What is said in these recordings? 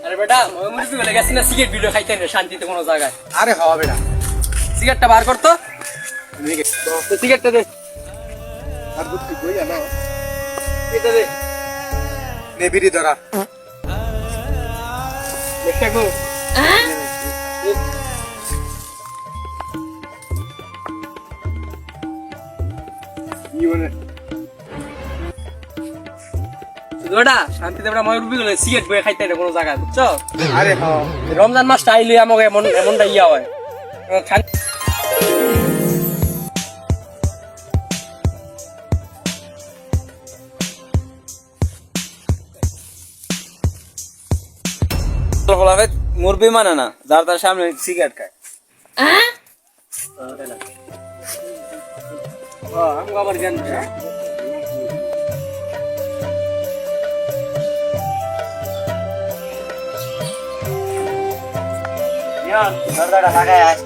আরে বেটা মুরগি বলে গেছি না সিগারেট ভিডিও খাইতে না শান্তিতে কোনো জায়গায়। আরে হওয়া বেটা সিগারেটটা বার করতো তো সিগারেটটা দে আর বুঝতে কই না এটা দে নেবিরি ধরা দেখতে গো জীবনে বেটা শান্তিতে বেটা মুরগি বলে সিগারেট বয়ে খাইতে না কোনো জায়গায় বুঝছো। আরে হ্যাঁ রমজান মাসটা আইলে আমাকে এমনটা ইয়া হয় মুরবি মানে না যার তার সামনে সিগারেট খায়। আবার জ্ঞান দরজাটা লাগায় আয়।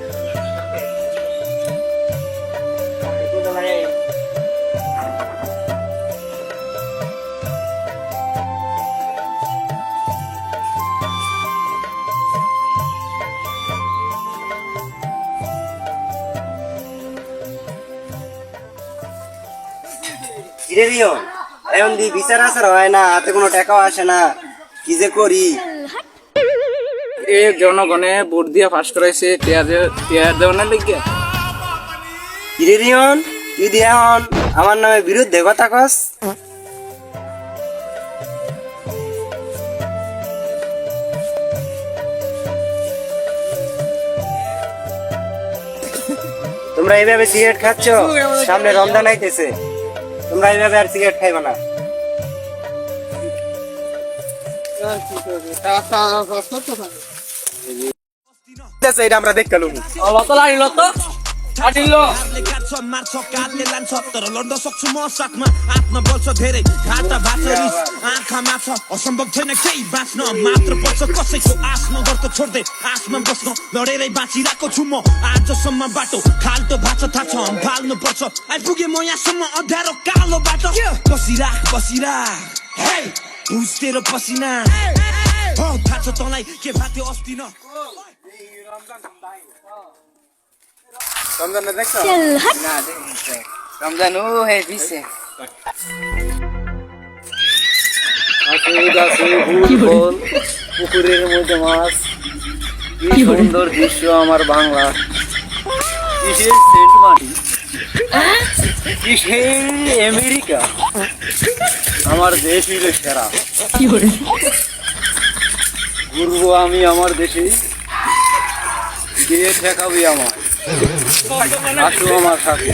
কিরে রিও এখন দি বিচার আচার হয় না, হাতে কোনো টাকাও আসে না, কি যে করি। এ জনগণে ভোট দিয়ে ফাঁস করাইছে টিয়ার দেওয়ার লেগে। কিরে রিয়ন তুই দি এখন আমার নামে বিরুদ্ধে কথা কস। তোমরা এইভাবে সিগারেট খাচ্ছ, সামনে রমজান আইতেছে, তোমরা এইভাবে আর সিগারেট খাইবে না। এটা আমরা দেখতে লুম লত লাড়ি লত ছাড়িল marzo calle lancio toro lordo soksu mosakma atma bolso dhere ghata bhacharis aankha macha asambhav chaina kehi bachna matra पर्छ कसैको आफ्नो गर्त छोड्दै आसमा बस्न लडेरै बाँचिरहेको छु म आजसम्म बाटो खाल्टो भाछ थाहा छ फाल्नु पर्छ आइपुगे म यहाँसम्म अँध्यारो कालो बाटो बसिराख हे हुस तेरो पसिना हो थाहा छ तँलाई के भाथ्यो अस्ति न রমজান দেখছো না দেখছে রমজান ও হে দিছে ফুল পুকুরের মধ্যে মাছ, কি সুন্দর দৃশ্য আমার বাংলা। কিসের সেন্ট মাটি, কিসের আমেরিকা, আমার দেশ হইল সেরা। ঘুরবো আমি আমার দেশে, গিয়ে ঠেকাবি আমার, আসো আমার সাথে।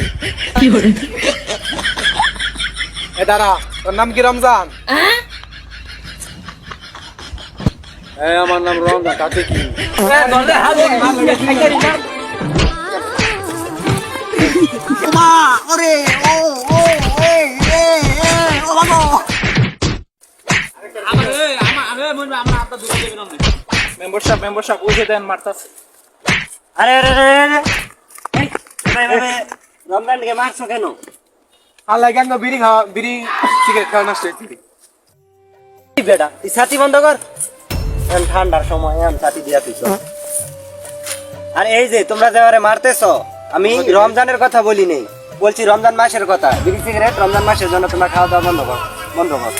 এ দাঁড়া তোর নাম কি রমজান? আমার নাম রমজান, তাতে কি? মেম্বারশিপ বুঝে দেন মারতাছে। আরে আরে আরে আরে এই তোমরা এইভাবে রমজানকে মারছো কেন? আল্লাহ কেন বিড়ি সিগারেট খাওয়া নষ্ট হয়েছে। বেটা তুই ছাতি বন্ধ কর, এখন ঠান্ডার সময় আমি ছাতি দিয়া তুই। আর এই যে তোমরা যে আমারে মারতেছো, আমি রমজানের কথা বলি নেই, বলছি রমজান মাসের কথা। বিড়ি সিগারেট রমজান মাসের জন্য তোমরা খাওয়া দাওয়া বন্ধ কর।